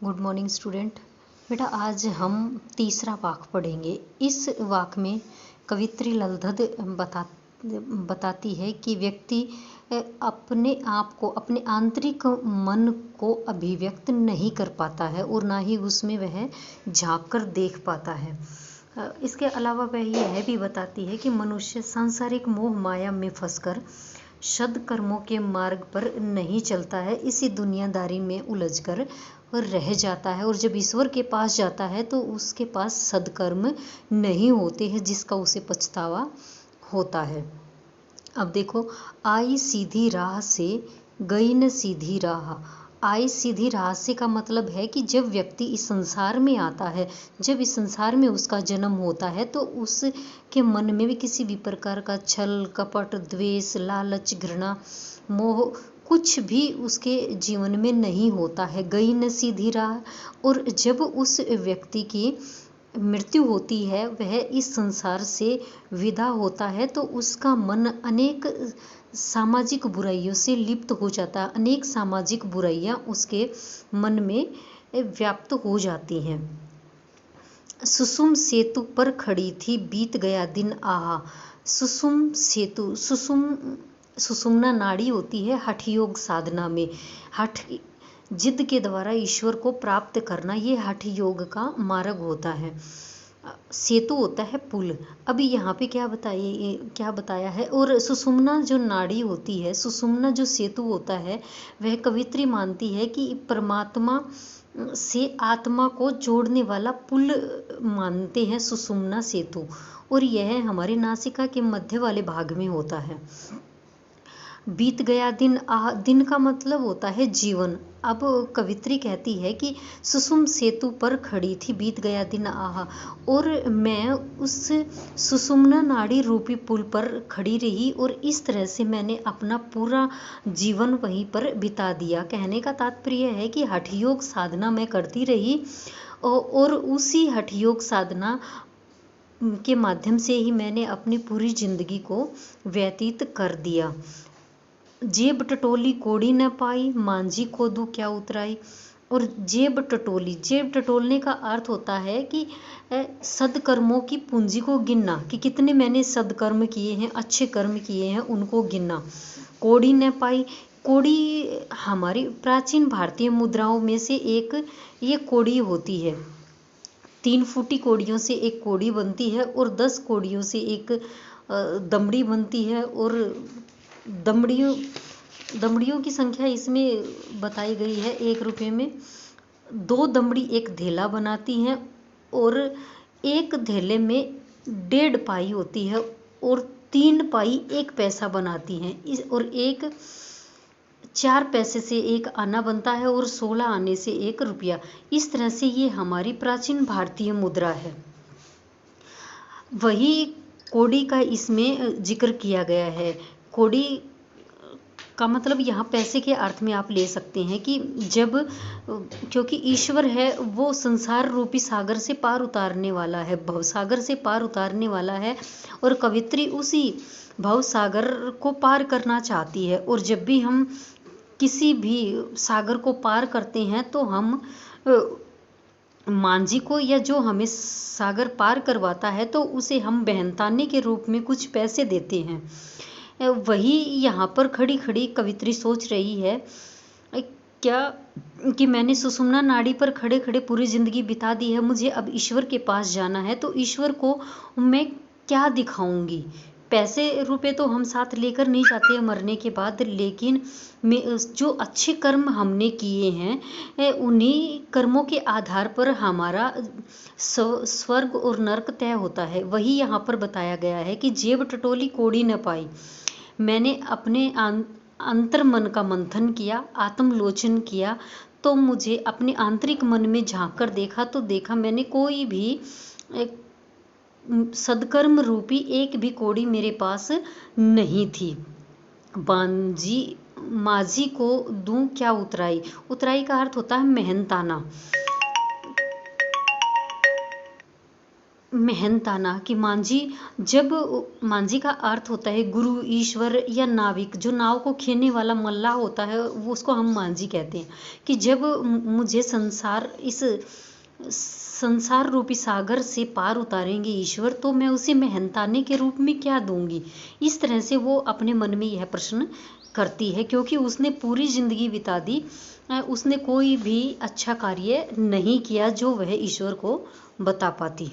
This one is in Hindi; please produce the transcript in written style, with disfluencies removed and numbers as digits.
Good morning student. बेटा आज हम तीसरा वाक्य पढ़ेंगे। इस वाक्य में कवित्री ललधद बताती है कि व्यक्ति अपने आप को, अपने आंतरिक मन को अभिव्यक्त नहीं कर पाता है और ना ही उसमें वह झांक कर देख पाता है। इसके अलावा वह यह भी बताती है कि मनुष्य सांसारिक मोह माया में फंसकर सद्कर्मों के मार्ग पर नहीं चलता है, इसी दुनियादारी में उलझकर रह जाता है और जब ईश्वर के पास जाता है तो उसके पास सद्कर्म नहीं होते हैं, जिसका उसे पछतावा होता है। अब देखो, आई सीधी राह से गई न सीधी राह। आई सीधी राह से का मतलब है कि जब व्यक्ति इस संसार में आता है, जब इस संसार में उसका जन्म होता है तो उसके मन में भी किसी भी प्रकार का छल कपट, द्वेष, लालच, घृणा, मोह कुछ भी उसके जीवन में नहीं होता है। गई न सीधी राह। और जब उस व्यक्ति की मृत्यु होती है, वह इस संसार से विदा होता है, तो उसका मन अनेक सामाजिक बुराइयों से लिप्त हो जाता है। अनेक सामाजिक बुराइयां उसके मन में व्याप्त हो जाती हैं। सुषुम सेतु पर खड़ी थी, बीत गया दिन आहा। सुषुम सेतु, सुषुम्ना नाड़ी होती है हठ योग साधना में। हठ जिद के द्वारा ईश्वर को प्राप्त करना, ये हठ योग का मार्ग होता है। सेतु होता है पुल। अभी यहाँ पे क्या बताया है। और सुषुम्ना जो नाड़ी होती है, सुषुम्ना जो सेतु होता है, वह कवित्री मानती है कि परमात्मा से आत्मा को जोड़ने वाला पुल मानते हैं सुषुम्ना सेतु, और यह हमारे नासिका के मध्य वाले भाग में होता है। बीत गया दिन दिन का मतलब होता है जीवन। अब कवित्री कहती है कि सुषुम सेतु पर खड़ी थी, बीत गया दिन आहा, और मैं उस सुषुम्ना नाड़ी रूपी पुल पर खड़ी रही और इस तरह से मैंने अपना पूरा जीवन वहीं पर बिता दिया। कहने का तात्पर्य है कि हठ योग साधना मैं करती रही और उसी हठ योग साधना के माध्यम से ही मैंने अपनी पूरी जिंदगी को व्यतीत कर दिया। जेब टटोली कोड़ी न पाई, मांझी को दूं क्या उतराई। और जेब टटोली, जेब टटोलने का अर्थ होता है कि सद्कर्मों की पूंजी को गिनना, कि कितने मैंने सद्कर्म किए हैं, अच्छे कर्म किए हैं, उनको गिनना। कोड़ी न पाई, कोड़ी हमारी प्राचीन भारतीय मुद्राओं में से एक ये कोड़ी होती है। 3 फुटी कोड़ियों से एक कोड़ी बनती है और 10 कोड़ियों से एक दमड़ी बनती है, और दमड़ियों की संख्या इसमें बताई गई है 1 रुपये में। 2 दमड़ी एक धेला बनाती हैं और एक धेले में 1.5 पाई होती है और 3 पाई 1 पैसा बनाती हैं। और 4 पैसे से 1 आना बनता है और 16 आने से 1 रुपया। इस तरह से ये हमारी प्राचीन भारतीय मुद्रा है। वही कोड़ी का इसमें जिक्र किया गया है। कोड़ी का मतलब यहाँ पैसे के अर्थ में आप ले सकते हैं कि जब, क्योंकि ईश्वर है वो संसार रूपी सागर से पार उतारने वाला है, भवसागर से पार उतारने वाला है, और कवित्री उसी भवसागर को पार करना चाहती है। और जब भी हम किसी भी सागर को पार करते हैं तो हम मांझी को, या जो हमें सागर पार करवाता है, तो उसे हम बहनताने के रूप में कुछ पैसे देते हैं। वही यहाँ पर खड़ी खड़ी कवित्री सोच रही है क्या कि मैंने सुषुम्ना नाड़ी पर खड़े खड़े पूरी जिंदगी बिता दी है, मुझे अब ईश्वर के पास जाना है, तो ईश्वर को मैं क्या दिखाऊंगी। पैसे रुपए तो हम साथ लेकर नहीं जाते मरने के बाद, लेकिन जो अच्छे कर्म हमने किए हैं उन्हीं कर्मों के आधार पर हमारा स्वर्ग और नरक तय होता है। वही यहाँ पर बताया गया है कि जेब टटोली कोड़ी न पाई। मैंने अपने अंतर मन का मंथन किया, आत्मलोचन किया, तो मुझे अपने आंतरिक मन में झांक कर देखा तो देखा मैंने कोई भी सद्कर्म रूपी एक भी कोड़ी मेरे पास नहीं थी। माझी को दूं क्या उतराई। उतराई का अर्थ होता है मेहनताना। मेहनताना कि मांझी, जब मांझी का अर्थ होता है गुरु, ईश्वर या नाविक, जो नाव को खेने वाला मल्लाह होता है वो, उसको हम मांझी कहते हैं। कि जब मुझे इस संसार रूपी सागर से पार उतारेंगे ईश्वर, तो मैं उसे मेहनताने के रूप में क्या दूंगी। इस तरह से वो अपने मन में यह प्रश्न करती है, क्योंकि उसने पूरी जिंदगी बिता दी, उसने कोई भी अच्छा कार्य नहीं किया जो वह ईश्वर को बता पाती।